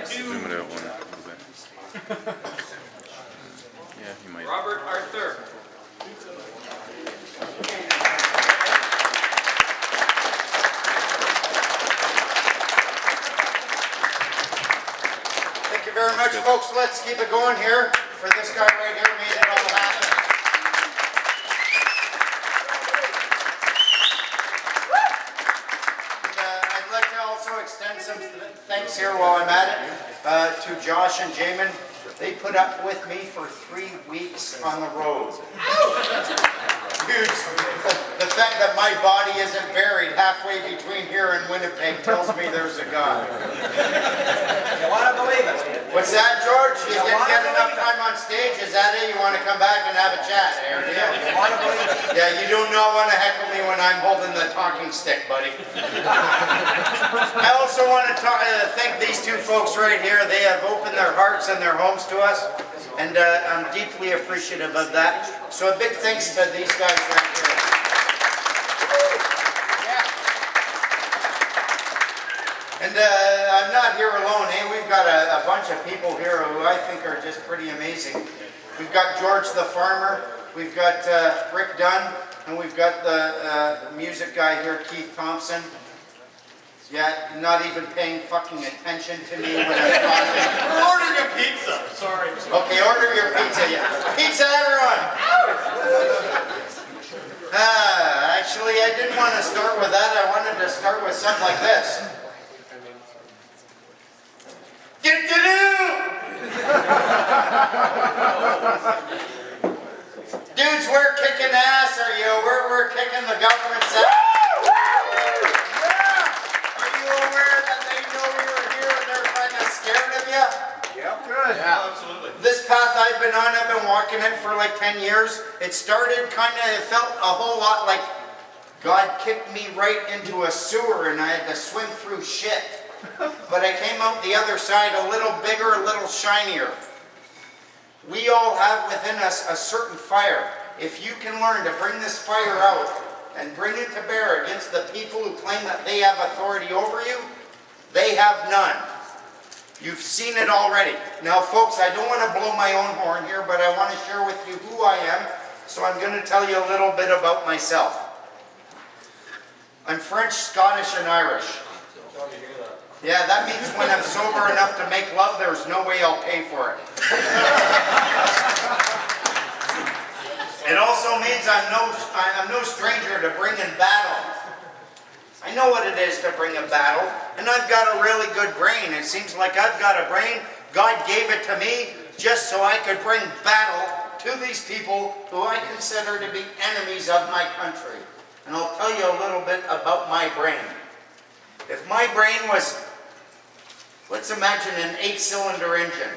zoom it out one a little bit. Yeah, you might. Robert Arthur. Thank you very much, folks. Let's keep it going here for this guy right here made it all happen. I'd like to also extend some thanks here while I'm at it to Josh and Jamin. They put up with me for 3 weeks on the road. Dudes, the fact that my body isn't buried halfway between here and Winnipeg tells me there's a God. You want to believe it? What's that, George? You didn't get enough time on stage? Is that it? You want to come back and have a chat? You want to believe it? Yeah, you do not want to heckle me when I'm holding the talking stick, buddy. I also want to thank these two folks right here. They have opened their hearts and their homes to us, and I'm deeply appreciative of that. So a big thanks to these guys right here. And I'm not here alone, eh? We've got a bunch of people here who I think are just pretty amazing. We've got George the farmer, we've got Rick Dunn, and we've got the music guy here, Keith Thompson. Yeah, not even paying fucking attention to me when I'm talking. We're ordering a pizza. Sorry. Okay, order your pizza. Yeah. Pizza, everyone! Actually, I didn't want to start with that. I wanted to start with something like this. Dudes, we're kicking ass, are you? We're kicking the government's ass. Are you aware that they know you're here and they're kind of scared of you? Yep. Good. Yeah, absolutely. This path I've been on, I've been walking it for like 10 years. It started it felt a whole lot like God kicked me right into a sewer and I had to swim through shit. But I came out the other side a little bigger, a little shinier. We all have within us a certain fire. If you can learn to bring this fire out and bring it to bear against the people who claim that they have authority over you, they have none. You've seen it already. Now folks, I don't want to blow my own horn here, but I want to share with you who I am, so I'm going to tell you a little bit about myself. I'm French, Scottish, and Irish. Yeah, that means when I'm sober enough to make love, there's no way I'll pay for it. It also means I'm no stranger to bringing battle. I know what it is to bring a battle, and I've got a really good brain. It seems like I've got a brain. God gave it to me just so I could bring battle to these people who I consider to be enemies of my country. And I'll tell you a little bit about my brain. If my brain was, let's imagine an 8-cylinder engine.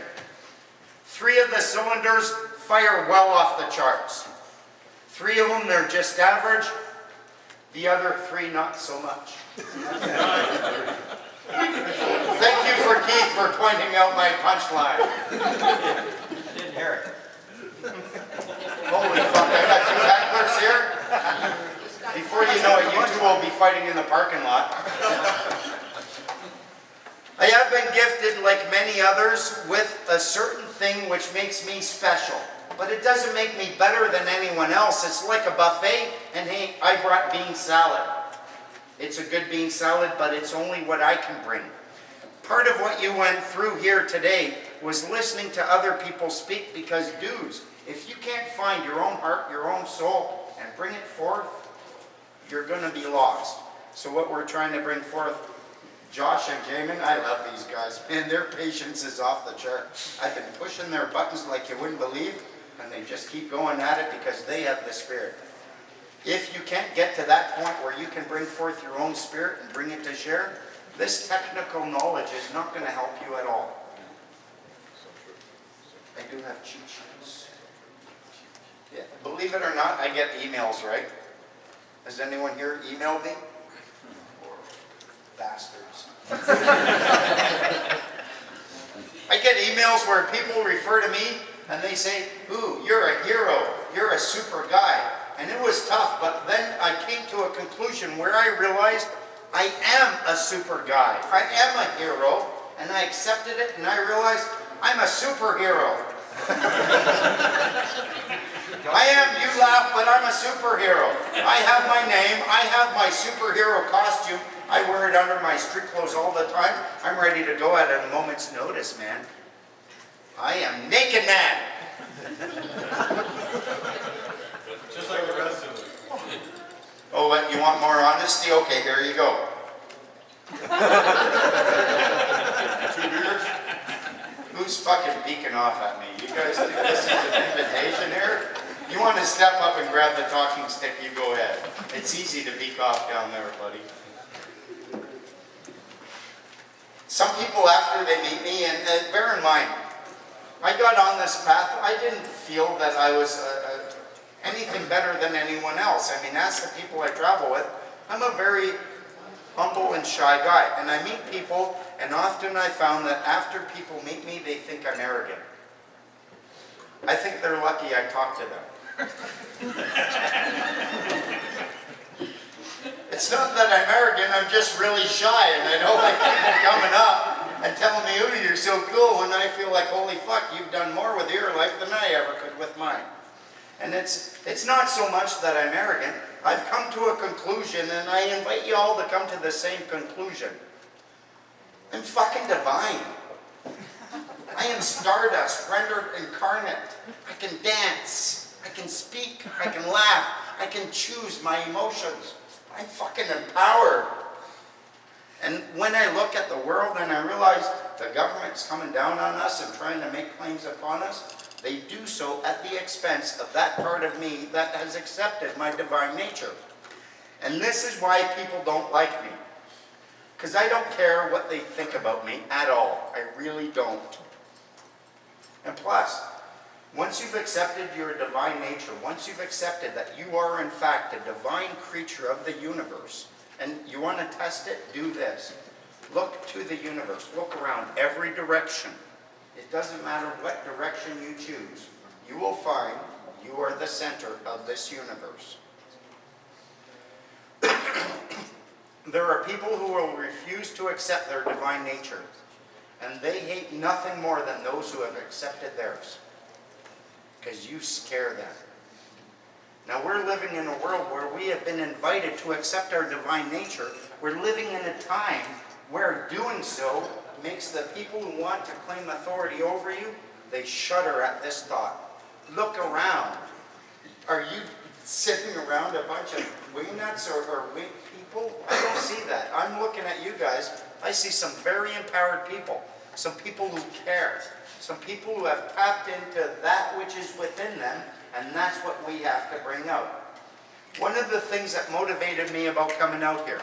3 of the cylinders fire well off the charts. 3 of them, they're just average. The other 3, not so much. Thank you for Keith for pointing out my punchline. I didn't hear it. Holy fuck, I got 2 hecklers here. Before you know it, you two will be fighting in the parking lot. I have been gifted, like many others, with a certain thing which makes me special. But it doesn't make me better than anyone else. It's like a buffet, and hey, I brought bean salad. It's a good bean salad, but it's only what I can bring. Part of what you went through here today was listening to other people speak, because dudes, if you can't find your own heart, your own soul, and bring it forth, you're going to be lost. So what we're trying to bring forth, Josh and Jamin, I love these guys. Man, their patience is off the chart. I've been pushing their buttons like you wouldn't believe, and they just keep going at it because they have the Spirit. If you can't get to that point where you can bring forth your own Spirit and bring it to share, this technical knowledge is not going to help you at all. I do have cheat sheets. Yeah, believe it or not, I get emails, right? Has anyone here emailed me? Bastards. I get emails where people refer to me and they say, ooh, you're a hero, you're a super guy. And it was tough, but then I came to a conclusion where I realized I am a super guy. I am a hero, and I accepted it, and I realized I'm a superhero. I am, you laugh, but I'm a superhero. I have my name, I have my superhero costume. I wear it under my street clothes all the time. I'm ready to go at a moment's notice, man. I am Naked Man. Just like the rest of us. Oh, what, you want more honesty? Okay, here you go. 2 beers? Who's fucking beaking off at me? You guys think this is an invitation here? You want to step up and grab the talking stick, you go ahead. It's easy to beak off down there, buddy. Some people, after they meet me, and bear in mind, I got on this path, I didn't feel that I was anything better than anyone else. I mean, ask the people I travel with. I'm a very humble and shy guy, and I meet people, and often I found that after people meet me, they think I'm arrogant. I think they're lucky I talk to them. It's not that I'm arrogant, I'm just really shy, and I don't like people coming up and telling me, oh, you're so cool, and I feel like, holy fuck, you've done more with your life than I ever could with mine. And it's not so much that I'm arrogant. I've come to a conclusion, and I invite you all to come to the same conclusion. I'm fucking divine. I am stardust, rendered incarnate. I can dance. I can speak. I can laugh. I can choose my emotions. I'm fucking empowered. And when I look at the world and I realize the government's coming down on us and trying to make claims upon us, they do so at the expense of that part of me that has accepted my divine nature. And this is why people don't like me. Because I don't care what they think about me at all. I really don't. And plus, once you've accepted your divine nature, once you've accepted that you are in fact a divine creature of the universe, and you want to test it, do this. Look to the universe. Look around every direction. It doesn't matter what direction you choose. You will find you are the center of this universe. There are people who will refuse to accept their divine nature, and they hate nothing more than those who have accepted theirs, because you scare them. Now we're living in a world where we have been invited to accept our divine nature. We're living in a time where doing so makes the people who want to claim authority over you, they shudder at this thought. Look around. Are you sitting around a bunch of wingnuts or weak people? I don't see that. I'm looking at you guys. I see some very empowered people. Some people who care. Some people who have tapped into that which is within them, and that's what we have to bring out. One of the things that motivated me about coming out here,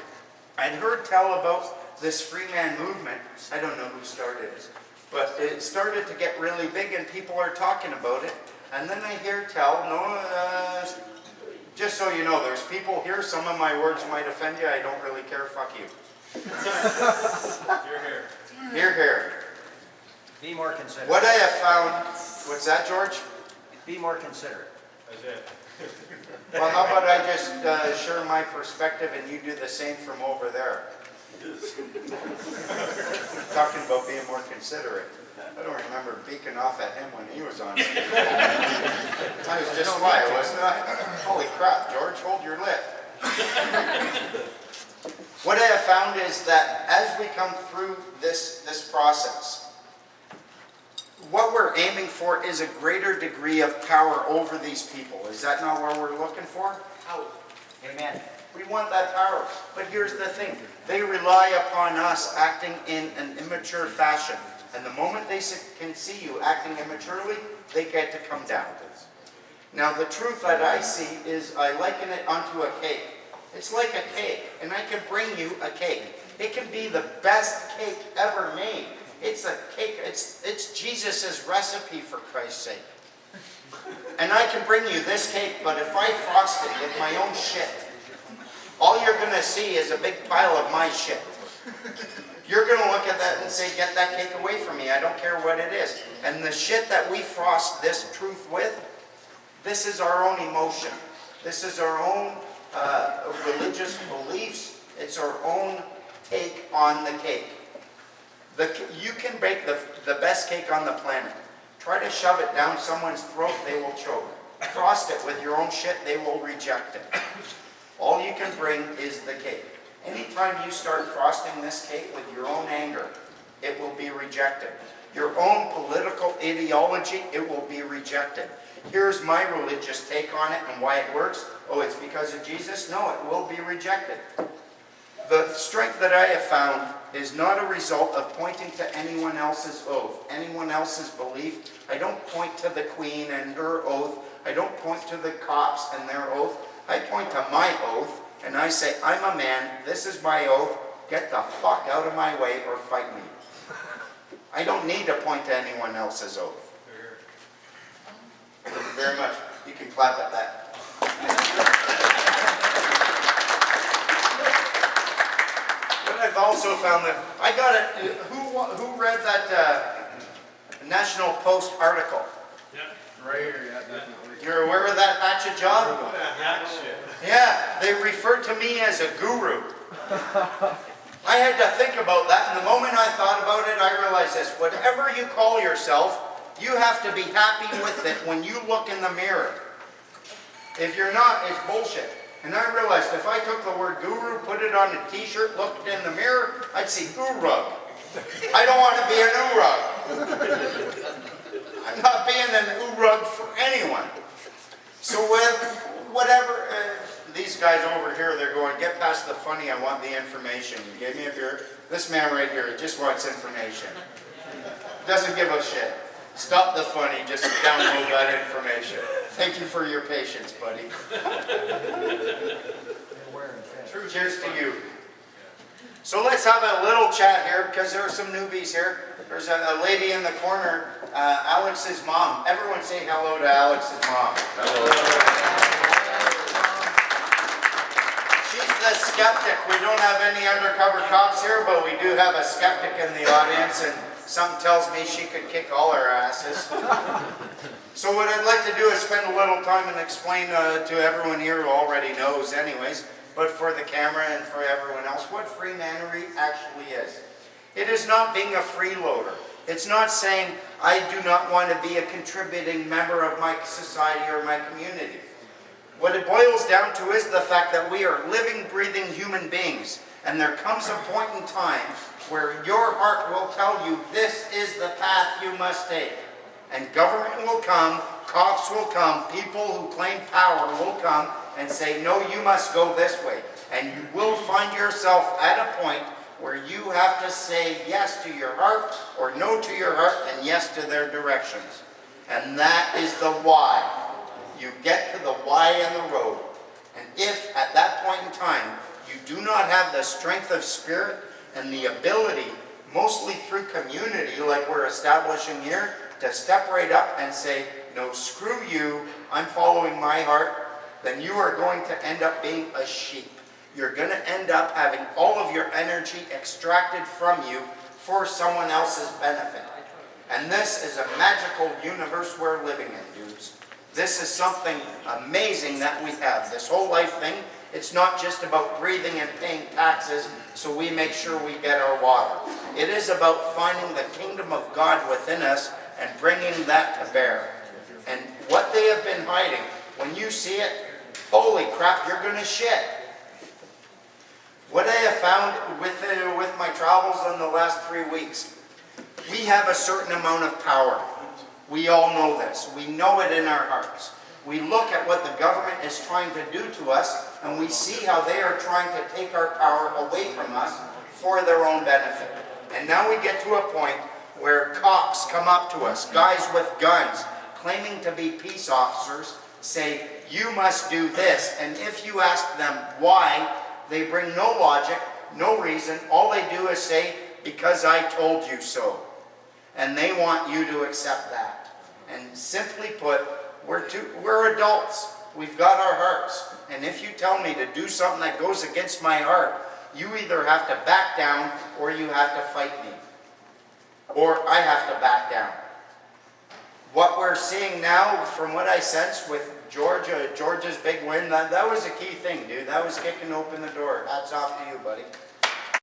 I'd heard tell about this Freeman movement. I don't know who started it, but it started to get really big and people are talking about it. And then I hear tell, just so you know, there's people here, some of my words might offend you, I don't really care, fuck you. You're here. Hear, hear. Be more considerate. What I have found, what's that, George? Be more considerate. That's it. Well, how about I just share my perspective and you do the same from over there? Talking about being more considerate. I don't remember beaking off at him when he was on stage. I was just quiet, wasn't I? Holy crap, George, hold your lip. What I have found is that as we come through this process, what we're aiming for is a greater degree of power over these people. Is that not what we're looking for? Amen. We want that power. But here's the thing. They rely upon us acting in an immature fashion. And the moment they can see you acting immaturely, they get to come down. Now the truth that I see is I liken it unto a cake. It's like a cake, and I can bring you a cake. It can be the best cake ever made. It's a cake, it's Jesus' recipe, for Christ's sake. And I can bring you this cake, but if I frost it with my own shit, all you're going to see is a big pile of my shit. You're going to look at that and say, get that cake away from me. I don't care what it is. And the shit that we frost this truth with, this is our own emotion. This is our own religious beliefs. It's our own take on the cake. You can bake the best cake on the planet. Try to shove it down someone's throat, they will choke. Frost it with your own shit, they will reject it. All you can bring is the cake. Anytime you start frosting this cake with your own anger, it will be rejected. Your own political ideology, it will be rejected. Here's my religious take on it and why it works. Oh, it's because of Jesus? No, it will be rejected. The strength that I have found is not a result of pointing to anyone else's oath, anyone else's belief. I don't point to the Queen and her oath. I don't point to the cops and their oath. I point to my oath, and I say, I'm a man, this is my oath, get the fuck out of my way or fight me. I don't need to point to anyone else's oath. Thank you very much. You can clap at that. But I've also found that, I got it, who read that National Post article? Right here, yeah, definitely. You're aware of that hatchet job? Hatchet. Yeah, they referred to me as a guru. I had to think about that, and the moment I thought about it, I realized this. Whatever you call yourself, you have to be happy with it when you look in the mirror. If you're not, it's bullshit. And I realized if I took the word guru, put it on a t-shirt, looked in the mirror, I'd see urug. I don't want to be an urug. I'm not being an urug for anyone. So with whatever, these guys over here, they're going, get past the funny, I want the information. You gave me a beer. This man right here just wants information. Doesn't give a shit. Stop the funny, just download that information. Thank you for your patience, buddy. Cheers to you. So let's have a little chat here, because there are some newbies here. There's a lady in the corner, Alex's mom. Everyone say hello to Alex's mom. Hello. She's the skeptic. We don't have any undercover cops here, but we do have a skeptic in the audience, and something tells me she could kick all our asses. So what I'd like to do is spend a little time and explain to everyone here who already knows anyways, but for the camera and for everyone else, what freemanery actually is. It is not being a freeloader. It's not saying, I do not want to be a contributing member of my society or my community. What it boils down to is the fact that we are living, breathing human beings. And there comes a point in time where your heart will tell you, this is the path you must take. And government will come, cops will come, people who claim power will come and say, no, you must go this way. And you will find yourself at a point where you have to say yes to your heart or no to your heart and yes to their directions. And that is the why. You get to the why and the road. And if at that point in time you do not have the strength of spirit and the ability, mostly through community like we're establishing here, to step right up and say, no, screw you, I'm following my heart, then you are going to end up being a sheep. You're going to end up having all of your energy extracted from you for someone else's benefit. And this is a magical universe we're living in, dudes. This is something amazing that we have. This whole life thing, it's not just about breathing and paying taxes so we make sure we get our water. It is about finding the kingdom of God within us and bringing that to bear. And what they have been hiding, when you see it, holy crap, you're going to shit. What I have found with my travels in the last 3 weeks, we have a certain amount of power. We all know this. We know it in our hearts. We look at what the government is trying to do to us, and we see how they are trying to take our power away from us for their own benefit. And now we get to a point where cops come up to us, guys with guns, claiming to be peace officers, say, you must do this. And if you ask them why, they bring no logic, no reason. All they do is say, because I told you so. And they want you to accept that. And simply put, we're adults. We've got our hearts. And if you tell me to do something that goes against my heart, you either have to back down or you have to fight me. Or I have to back down. What we're seeing now, from what I sense with Georgia's big win, that was a key thing, dude. That was kicking open the door. Hats off to you, buddy.